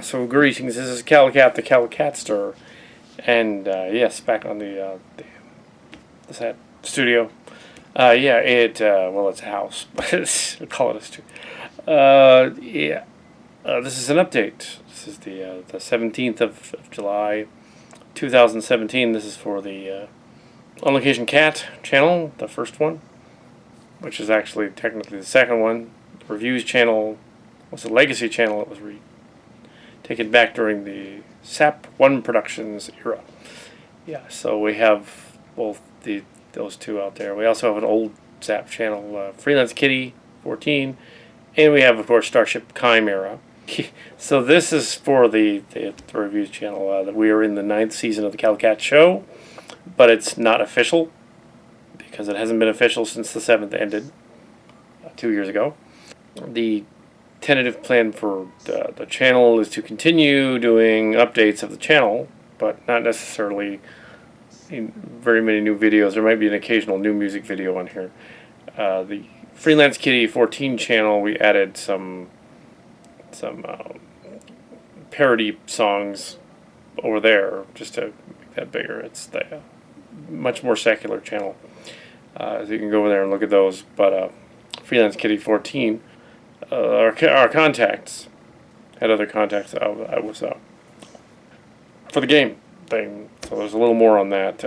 So greetings, this is Kal Kat, the Kal Katster, and yes, back on the set studio. It's a house, but we'll call it a studio. This is an update. This is the 17th of July, 2017. This is for the On Location Cat channel, the first one, which is actually technically the second one. The reviews channel was a legacy channel. It was taken back during the SAP 1 Productions era. Yeah, so we have both those two out there. We also have an old SAP channel, Freelance Kitty 14, and we have, of course, Starship Chimera. So this is for the reviews channel. That we are in the 9th season of the Kal Kat show, but it's not official because it hasn't been official since the 7th ended 2 years ago. The tentative plan for the channel is to continue doing updates of the channel, but not necessarily very many new videos. There might be an occasional new music video on here. The Freelance Kitty 14 channel, we added some parody songs over there just to make that bigger. It's the much more secular channel, so you can go over there and look at those. But Freelance Kitty 14. Our contacts had other contacts. I was for the game thing, so there's a little more on that.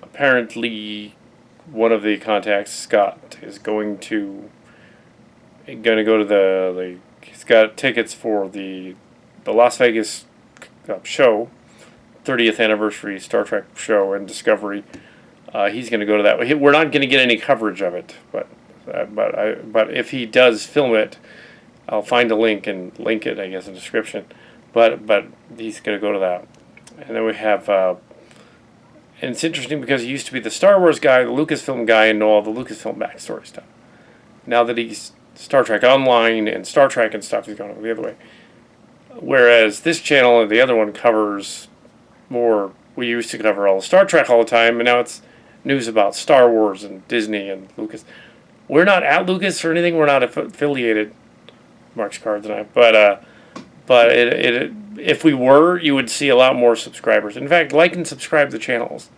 Apparently, one of the contacts, Scott, is going to go to he's got tickets for the Las Vegas show, 30th anniversary Star Trek show and Discovery. He's going to go to that. We're not going to get any coverage of it, but if he does film it, I'll find a link and link it, I guess, in the description. But he's going to go to that. And then we have, and it's interesting because he used to be the Star Wars guy, the Lucasfilm guy, and know all the Lucasfilm backstory stuff. Now that he's Star Trek Online and Star Trek and stuff, he's gone the other way. Whereas this channel and the other one covers more. We used to cover all the Star Trek all the time, and now it's news about Star Wars and Disney and Lucas. We're not at Lucas or anything. We're not affiliated, Mark's Cards and I. But if we were, you would see a lot more subscribers. In fact, like and subscribe to the channels.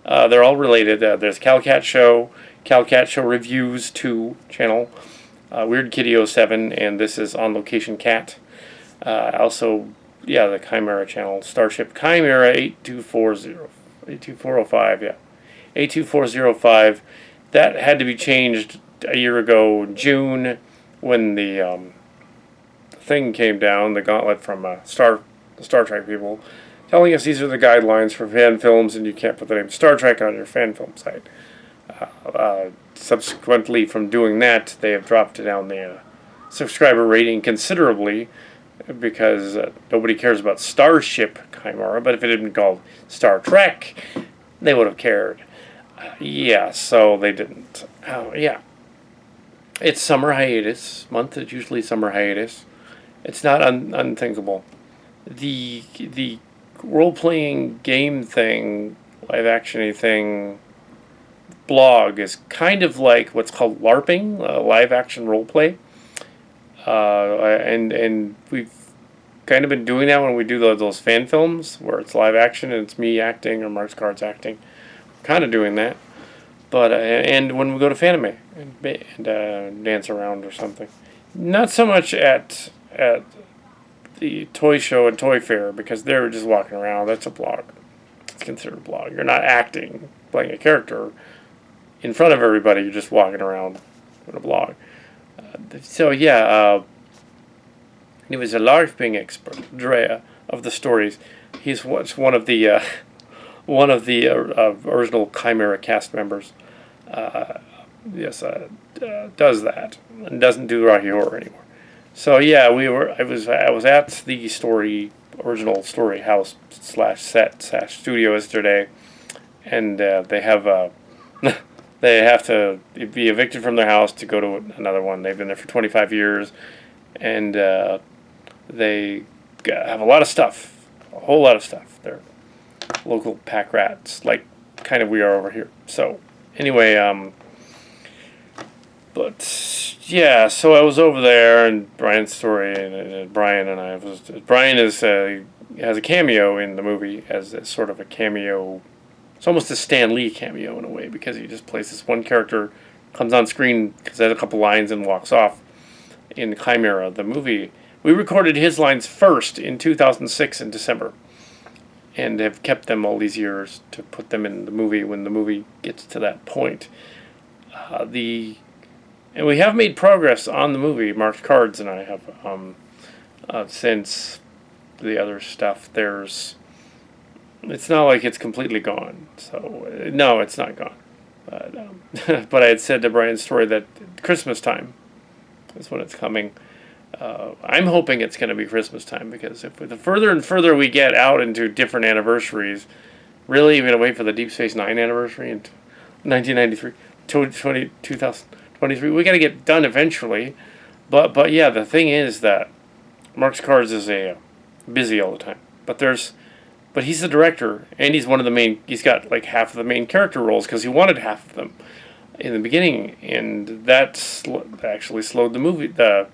They're all related. There's Kal Kat Show Reviews 2 channel, Weird Kitty 07, and this is On Location Cat. Also, the Chimera channel, Starship Chimera 82405. Yeah, 82405. That had to be changed a year ago, June, when the thing came down, the gauntlet from the Star Trek people, telling us these are the guidelines for fan films and you can't put the name Star Trek on your fan film site. Subsequently, from doing that, they have dropped down the subscriber rating considerably because nobody cares about Starship Chimera, but if it had been called Star Trek, they would have cared. So they didn't. It's summer hiatus month. It's usually summer hiatus. It's not unthinkable. The role-playing game thing, live-action-y thing, blog is kind of like what's called LARPing, live-action role-play. And we've kind of been doing that when we do those fan films where it's live-action and it's me acting or Mark's Cards acting. Kind of doing that. But and when we go to Fanime and dance around or something, not so much at the toy show and toy fair because they're just walking around. That's a blog. It's considered a blog. You're not acting, playing a character in front of everybody. You're just walking around with a blog. He was a LARPing expert, Drea, of the stories. He's one of the original Chimera cast members. Does that and doesn't do Rocky Horror anymore. So I was at the original story house /set/ studio yesterday, and they have to be evicted from their house to go to another one. They've been there for 25 years, and they have a lot of stuff, a whole lot of stuff. They're local pack rats, like kind of we are over here. So anyway, But yeah, so I was over there, and Brian's story, and Brian and I was. Brian is has a cameo in the movie as a sort of a cameo. It's almost a Stan Lee cameo in a way, because he just plays this one character, comes on screen, says a couple lines, and walks off. In Chimera, the movie, we recorded his lines first in 2006 in December, and have kept them all these years to put them in the movie when the movie gets to that point. And we have made progress on the movie. Mark Cards and I have, since the other stuff. It's not like it's completely gone. So no, it's not gone. But I had said to Brian's story that Christmas time is when it's coming. I'm hoping it's going to be Christmas time, because if the further and further we get out into different anniversaries, really, we're going to wait for the Deep Space Nine anniversary in 1993, 2023. We got to get done eventually. But yeah, the thing is that Mark's Cards is busy all the time. But he's the director, and he's one of the main. He's got like half of the main character roles, because he wanted half of them in the beginning, and that actually slowed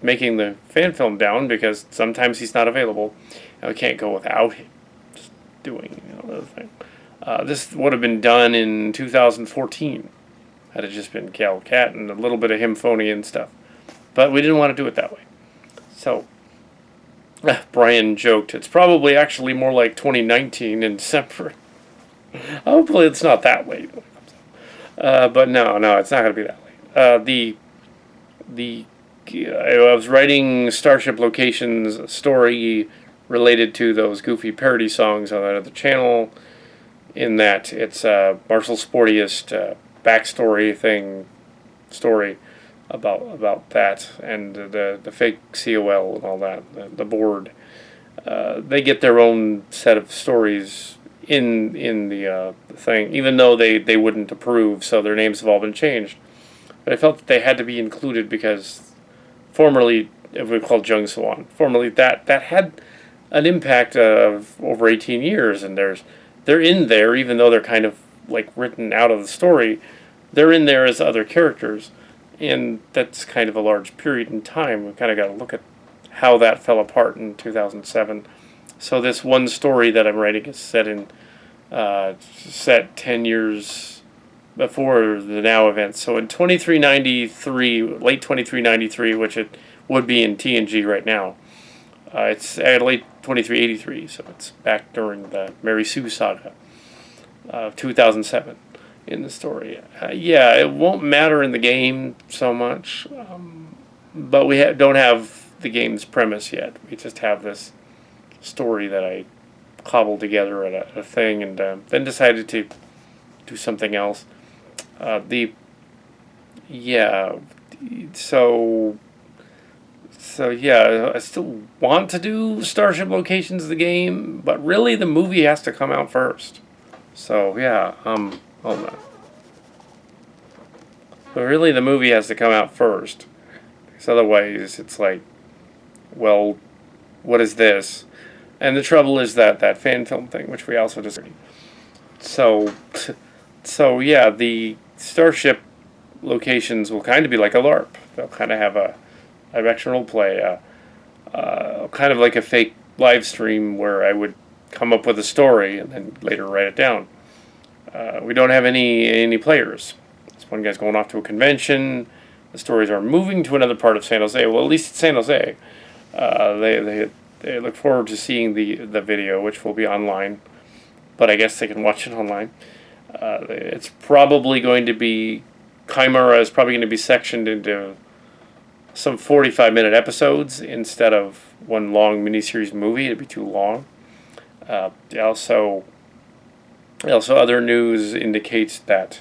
making the fan film down, because sometimes he's not available, and we can't go without him just doing the thing. This would have been done in 2014 had it just been Kal Kat and a little bit of him phoning in stuff, but we didn't want to do it that way. So Brian joked it's probably actually more like 2019 in December. Hopefully it's not that late. But no, it's not going to be that late. I was writing Starship Locations story related to those goofy parody songs on that other channel. In that it's Marshall's Sportiest backstory story about that, and the fake COL and all that, the board. They get their own set of stories in the thing, even though they wouldn't approve, so their names have all been changed. But I felt that they had to be included, because formerly it was called Jung Swan. Formerly that had an impact of over 18 years, and they're in there, even though they're kind of like written out of the story. They're in there as other characters, and that's kind of a large period in time. We've kind of got to look at how that fell apart in 2007. So this one story that I'm writing is set 10 years before the now event. So in 2393, late 2393, which it would be in TNG right now, it's at late 2383, so it's back during the Mary Sue saga of 2007 in the story. Yeah, it won't matter in the game so much, but we don't have the game's premise yet. We just have this story that I cobbled together at a thing, and then decided to do something else. So yeah, I still want to do Starship Locations, the game, but really the movie has to come out first. So yeah, hold on. But really the movie has to come out first, because otherwise it's like, well, what is this? And the trouble is that fan film thing, which we also discussed. So yeah, the Starship Locations will kind of be like a LARP. They'll kind of have a action role play, kind of like a fake live stream where I would come up with a story and then later write it down. We don't have any players. This one guy's going off to a convention. The stories are moving to another part of San Jose. Well, at least it's San Jose. They look forward to seeing the video, which will be online, but I guess they can watch it online. It's probably going to be, Chimera is probably going to be sectioned into some 45-minute episodes instead of one long miniseries movie. It'd be too long. Also, other news indicates that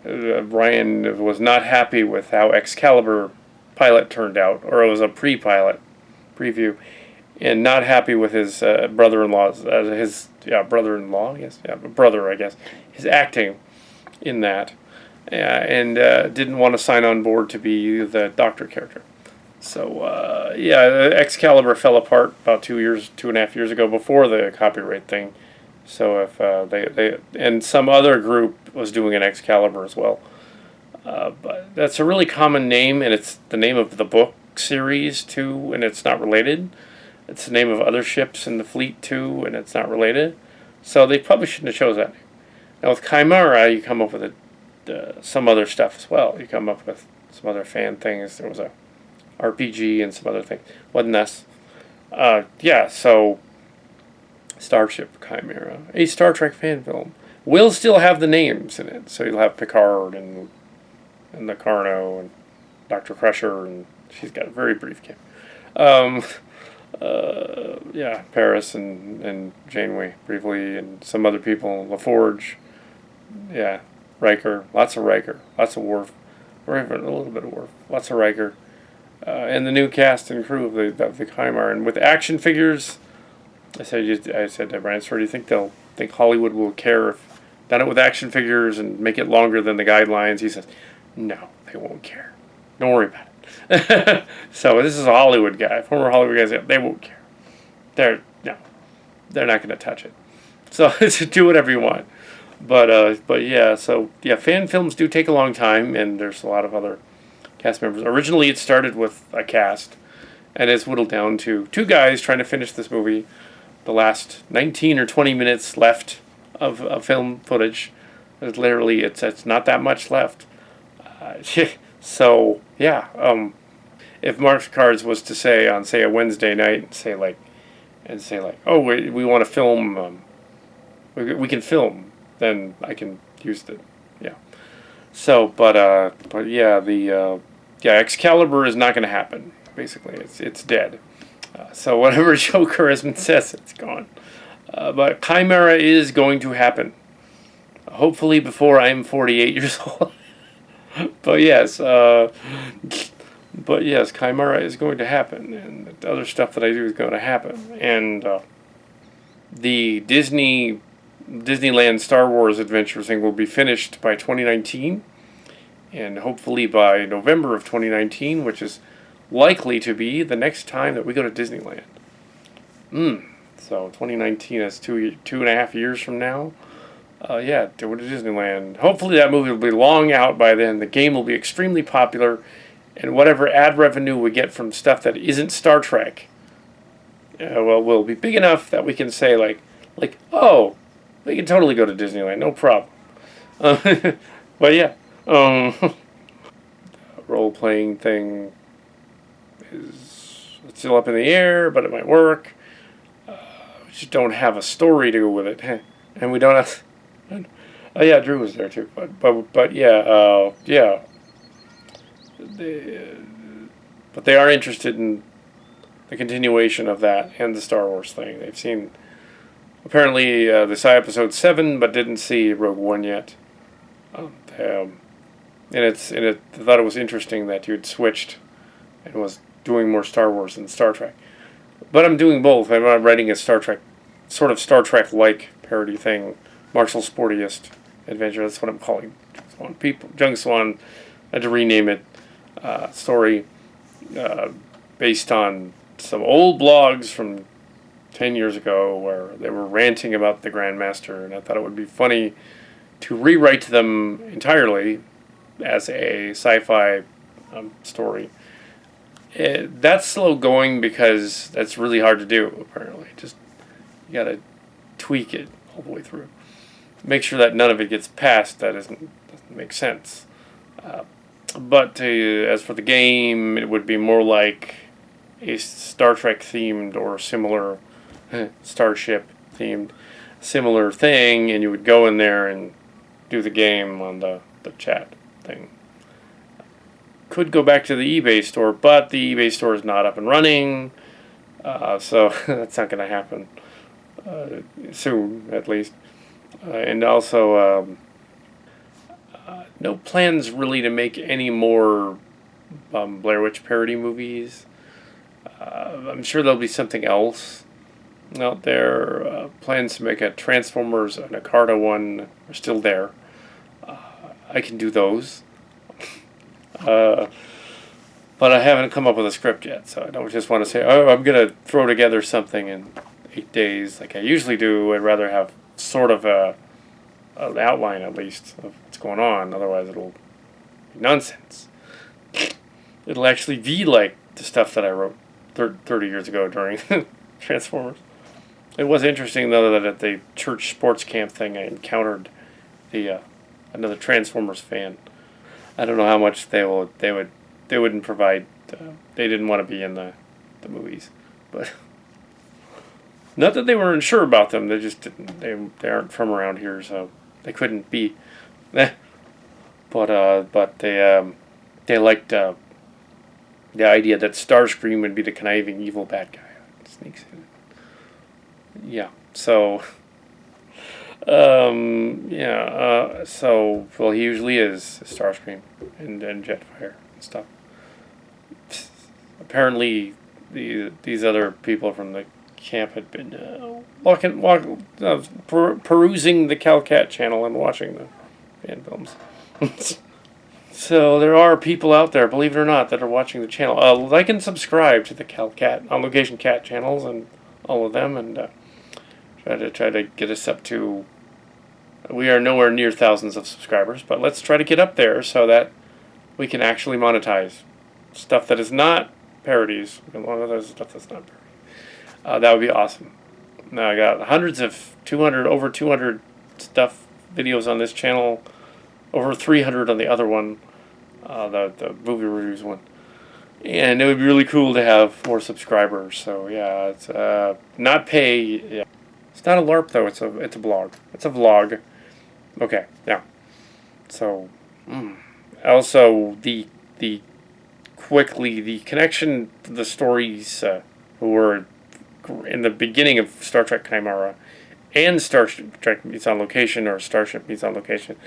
Brian was not happy with how Excalibur pilot turned out, or it was a pre-pilot preview, and not happy with his brother-in-law's, brother, I guess, his acting in that, and didn't want to sign on board to be the Doctor character. So, Excalibur fell apart about 2.5 years ago, before the copyright thing. So if they and some other group was doing an Excalibur as well. But that's a really common name, and it's the name of the book series too, and it's not related. It's the name of other ships in the fleet too, and it's not related. So they probably shouldn't have chose that name. Now with Chimera, you come up with some other stuff as well. You come up with some other fan things. There was a RPG and some other things. Wasn't this? Yeah, so Starship Chimera, a Star Trek fan film, will still have the names in it. So you'll have Picard and the Carno and Dr. Crusher, and she's got a very brief cameo. Um, yeah, Paris and Janeway briefly, and some other people, LaForge, yeah, Riker, lots of Worf, or even a little bit of Worf, lots of Riker, and the new cast and crew of the Chimera, and with action figures. I said to Brian, "So do you think Hollywood will care if done it with action figures and make it longer than the guidelines?" He says, "No, they won't care. Don't worry about it." So this is a Hollywood guy, former Hollywood guy. They won't care. They're not going to touch it. So do whatever you want. But yeah, so yeah, fan films do take a long time, and there's a lot of other cast members. Originally, it started with a cast, and it's whittled down to two guys trying to finish this movie. The last 19 or 20 minutes left of film footage. It's not that much left. So yeah, if Mark's Cards was to say on a Wednesday night, say like, oh we want to film, we can film, then I can use it. Yeah. So but yeah, Excalibur is not going to happen. Basically, it's dead. So whatever Joe Charisman says, it's gone. But Chimera is going to happen. Hopefully before I'm 48 years old. But yes, Chimera is going to happen, and the other stuff that I do is going to happen. And the Disneyland Star Wars adventure thing will be finished by 2019, and hopefully by November of 2019, which is likely to be the next time that we go to Disneyland. So 2019 is 2.5 years from now. Yeah, go to Disneyland. Hopefully that movie will be long out by then. The game will be extremely popular, and whatever ad revenue we get from stuff that isn't Star Trek, will be big enough that we can say oh, we can totally go to Disneyland, no problem. But yeah, role playing thing is still up in the air, but it might work. We just don't have a story to go with it, and we don't have. Oh yeah, Drew was there too, but yeah, yeah. But they are interested in the continuation of that and the Star Wars thing. They've seen apparently they saw Episode 7, but didn't see Rogue One yet. And I thought it was interesting that you'd switched and was doing more Star Wars than Star Trek. But I'm doing both. I'm writing a Star Trek, sort of Star Trek-like parody thing, Marshall Sportiest Adventure. That's what I'm calling Jung Swan. I had to rename it. Story based on some old blogs from 10 years ago where they were ranting about the Grandmaster, and I thought it would be funny to rewrite them entirely as a sci-fi story. That's slow going because that's really hard to do, apparently. Just, you gotta tweak it all the way through. Make sure that none of it gets past that doesn't make sense. But as for the game, it would be more like a Star Trek themed or similar Starship themed similar thing, and you would go in there and do the game on the chat thing. Could go back to the eBay store, but the eBay store is not up and running, so that's not going to happen soon, at least. And also, no plans really to make any more Blair Witch parody movies. I'm sure there'll be something else out there. Plans to make a Transformers and a Carta one are still there. I can do those. But I haven't come up with a script yet, so I don't just want to say, oh, I'm going to throw together something in 8 days like I usually do. I'd rather have sort of an outline, at least, of what's going on. Otherwise, it'll Nonsense. It'll actually be like the stuff that I wrote 30 years ago during Transformers. It was interesting though that at the church sports camp thing I encountered the another Transformers fan. I don't know how much they wouldn't provide. They didn't want to be in the movies, but not that they were unsure about them. They just didn't. They aren't from around here, so they couldn't be. But they liked the idea that Starscream would be the conniving evil bad guy. Sneaks in. Yeah. So. So well, he usually is Starscream and Jetfire and stuff. Apparently, these other people from the camp had been perusing the Kal Kat channel and watching the fan films. So there are people out there, believe it or not, that are watching the channel. Like and subscribe to the Kal Kat On Location Cat channels and all of them, and try to get us up to. We are nowhere near thousands of subscribers, but let's try to get up there so that we can actually monetize stuff that is not parodies. Stuff that's not parodies. That would be awesome. Now I got hundreds of over 200 stuff videos on this channel, over 300 on the other one, the movie reviews one, and it would be really cool to have more subscribers. So yeah, it's not pay. Yeah. It's not a LARP though. It's a blog. It's a vlog. Okay. Yeah. So also the connection to the stories who were in the beginning of Star Trek Chimera and Star Trek Meets on Location or Starship Meets on Location,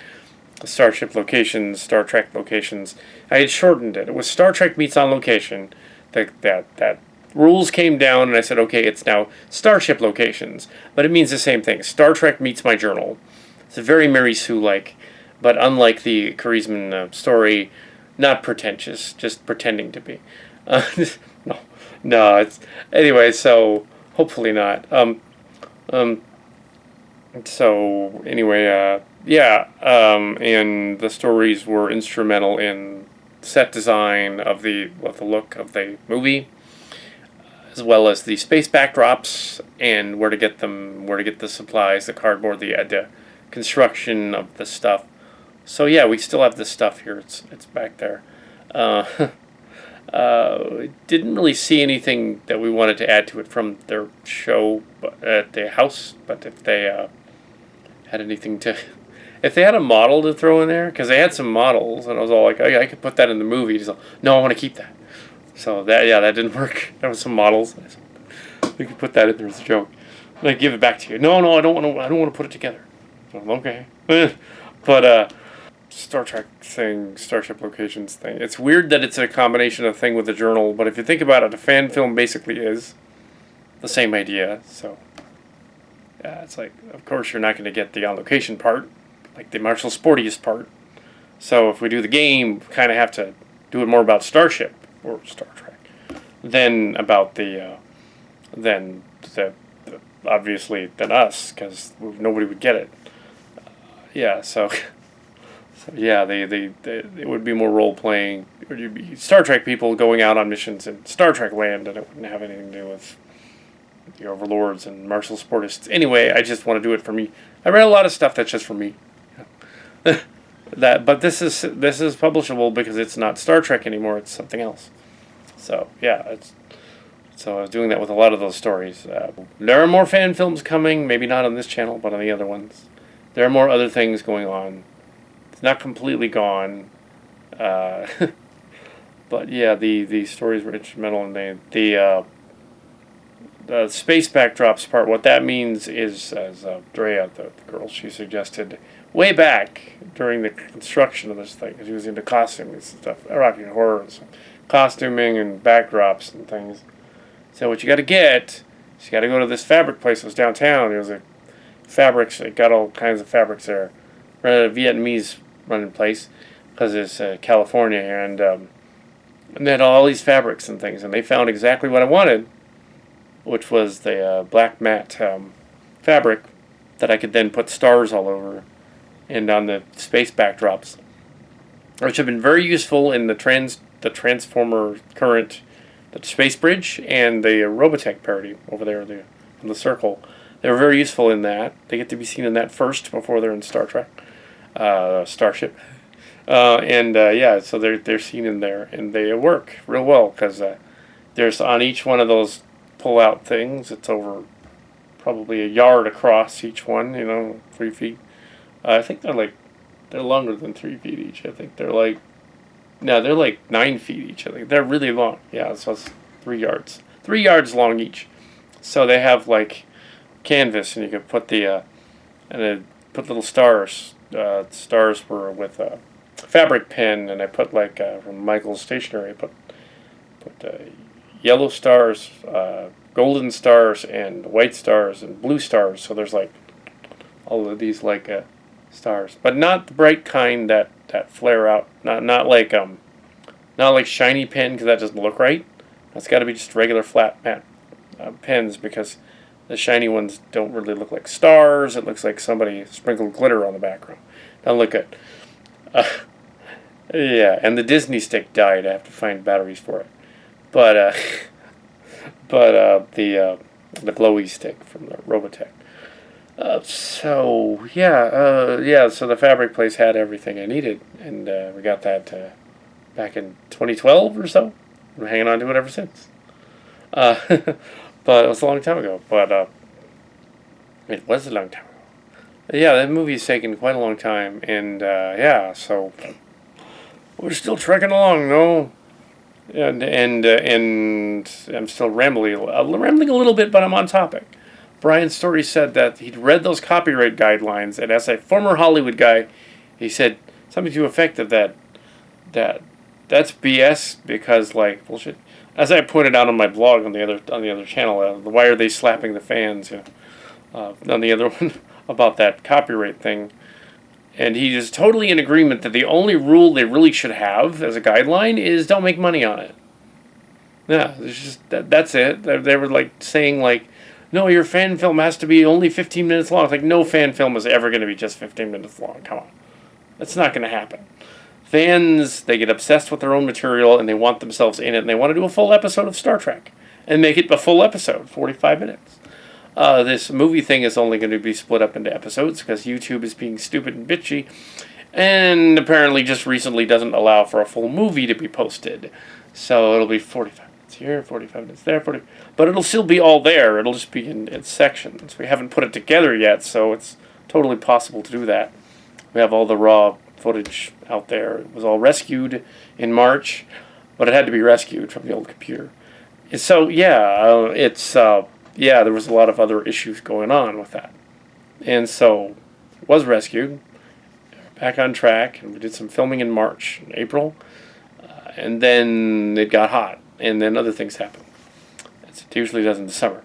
Starship Locations, Star Trek Locations. I had shortened it. It was Star Trek Meets on Location. That rules came down, and I said, okay, it's now Starship Locations. But it means the same thing. Star Trek Meets My Journal. It's a very Mary Sue-like, but unlike the Charisman story, not pretentious, just pretending to be. No, it's... Anyway, so, hopefully not. So, anyway, and the stories were instrumental in set design of the look of the movie, as well as the space backdrops and where to get them, where to get the supplies, the cardboard, the construction of the stuff. So yeah, we still have this stuff here. It's back there. Didn't really see anything that we wanted to add to it from their show at the house, but if they had anything to... If they had a model to throw in there, because they had some models, and I was all like, I could put that in the movie. He's like, no, I want to keep that. So that didn't work. There was some models. We could put that in there as a joke. Like, give it back to you. No, I don't want to put it together. So, okay. But Star Trek thing, Starship Locations thing. It's weird that it's a combination of thing with a journal, but if you think about it, a fan film basically is the same idea. So yeah, it's like, of course you're not going to get the on location part, like the Marshall Sportiest part. So if we do the game, we kind of have to do it more about Starship or Star Trek than about obviously than us, because nobody would get it. Yeah, so yeah, it would be more role playing. It would be Star Trek people going out on missions in Star Trek land, and it wouldn't have anything to do with the Overlords and Marshall Sportists. Anyway, I just want to do it for me. I read a lot of stuff that's just for me. But this is publishable because it's not Star Trek anymore. It's something else. So yeah, so I was doing that with a lot of those stories. There are more fan films coming. Maybe not on this channel, but on the other ones. There are more other things going on. It's not completely gone. But yeah, the stories were instrumental, and the space backdrops part. What that means is, as Drea, the girl, she suggested way back during the construction of this thing, because she was into costuming and stuff, rock and horror, and stuff, costuming and backdrops and things. So what you got to get is you got to go to this fabric place that was downtown. It was a fabrics. It got all kinds of fabrics there. Ran a Vietnamese running place because it's California, and they had all these fabrics and things, and they found exactly what I wanted, which was the black matte fabric that I could then put stars all over and on the space backdrops. which have been very useful in the Transformer current, the Space Bridge, and the Robotech parody over there, in the circle. They're very useful in that. They get to be seen in that first before they're in Star Trek, Starship, yeah, so they're seen in there, and they work real well because there's on each one of those pull-out things. It's over probably a yard across each one. 3 feet. I think they're longer than 3 feet each. I think they're like 9 feet each. I think they're really long. Yeah, so it's 3 yards. 3 yards long each. So they have like canvas, and you can put put little stars. Stars were with a fabric pen, and I put from Michael's Stationery. I put yellow stars, golden stars, and white stars, and blue stars. So there's all of these stars, but not the bright kind that flare out. Not like shiny pen, because that doesn't look right. It's got to be just regular flat matte pens, because the shiny ones don't really look like stars. It looks like somebody sprinkled glitter on the background. Doesn't look good. Yeah, and the Disney stick died. I have to find batteries for it. But the glowy stick from the Robotech. So the fabric place had everything I needed, and we got that back in 2012 or so. I'm hanging on to it ever since. But it was a long time ago. But it was a long time ago. Yeah, that movie's taken quite a long time, and so we're still trekking along, no? And I'm still rambling a little bit, but I'm on topic. Brian Story said that he'd read those copyright guidelines, and as a former Hollywood guy, he said something to the effect of that that's BS, because bullshit. As I pointed out on my blog on the other channel, why are they slapping the fans? On the other one about that copyright thing, and he is totally in agreement that the only rule they really should have as a guideline is don't make money on it. Yeah, it's just that's it. They were saying no, your fan film has to be only 15 minutes long. It's no fan film is ever going to be just 15 minutes long. Come on. That's not going to happen. Fans, they get obsessed with their own material, and they want themselves in it, and they want to do a full episode of Star Trek and make it a full episode, 45 minutes. This movie thing is only going to be split up into episodes because YouTube is being stupid and bitchy, and apparently just recently doesn't allow for a full movie to be posted. So it'll be 45 minutes here, 45 minutes there, but it'll still be all there. It'll just be in sections. We haven't put it together yet, so it's totally possible to do that. We have all the raw footage out there. It was all rescued in March, but it had to be rescued from the old computer. So there was a lot of other issues going on with that, and so it was rescued, back on track, and we did some filming in March and April, and then it got hot, and then other things happened, as it usually does in the summer.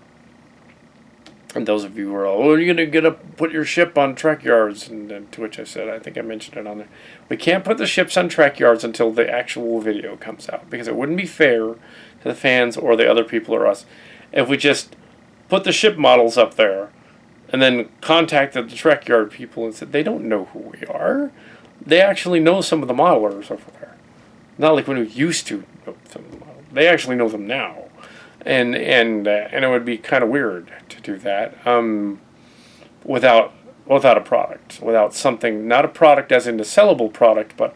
And those of you who are are you going to put your ship on Trek yards? And to which I said, I think I mentioned it on there, we can't put the ships on Trek yards until the actual video comes out, because it wouldn't be fair to the fans or the other people or us if we just put the ship models up there and then contacted the Trek yard people and said, they don't know who we are. They actually know some of the modelers over there. Not like when we used to know some of the modelers. They actually know them now. And it would be kind of weird to do that without a product, without something, not a product as in a sellable product, but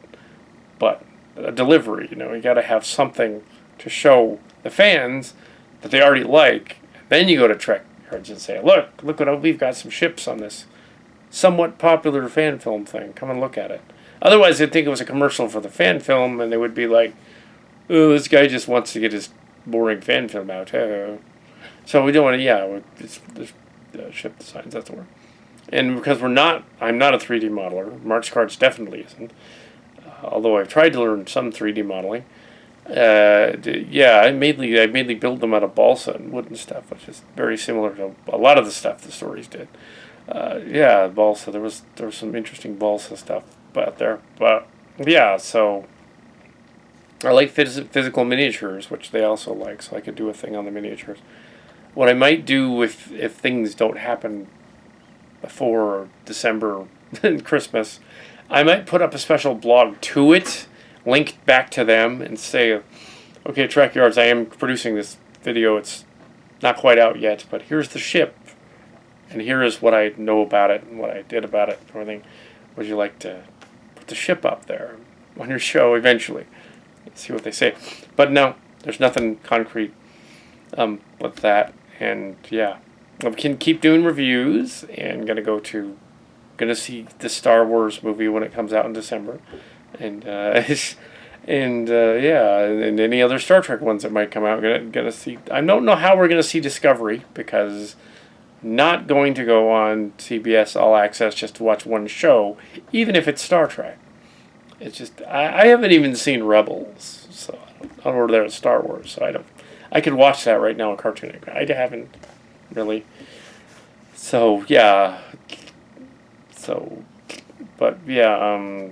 a delivery. You got to have something to show the fans that they already like. Then you go to Trek yards and say, look what we've got, some ships on this somewhat popular fan film thing. Come and look at it. Otherwise, they'd think it was a commercial for the fan film, and they would be like, oh, this guy just wants to get his boring fan film out. So we don't want to, it's ship designs, that's the word. And because I'm not a 3D modeler, Mark's Cards definitely isn't, although I've tried to learn some 3D modeling. I mainly build them out of balsa and wood and stuff, which is very similar to a lot of the stuff the stories did. Balsa, there was some interesting balsa stuff out there, but so I like physical miniatures, which they also like, so I could do a thing on the miniatures. What I might do if things don't happen before December and Christmas, I might put up a special blog to it, linked back to them, and say, okay, Track Yards, I am producing this video. It's not quite out yet, but here's the ship, and here is what I know about it and what I did about it and everything. Would you like to put the ship up there on your show eventually? See what they say. But no, there's nothing concrete with that. And yeah, we can keep doing reviews, and gonna see the Star Wars movie when it comes out in December, and yeah, and any other Star Trek ones that might come out. Gonna see. I don't know how we're gonna see Discovery, because not going to go on CBS All Access just to watch one show, even if it's Star Trek. It's just I haven't even seen Rebels, so I don't know there it's Star Wars, so I don't. I could watch that right now on Cartoon Network. I haven't really. So yeah. So, but yeah.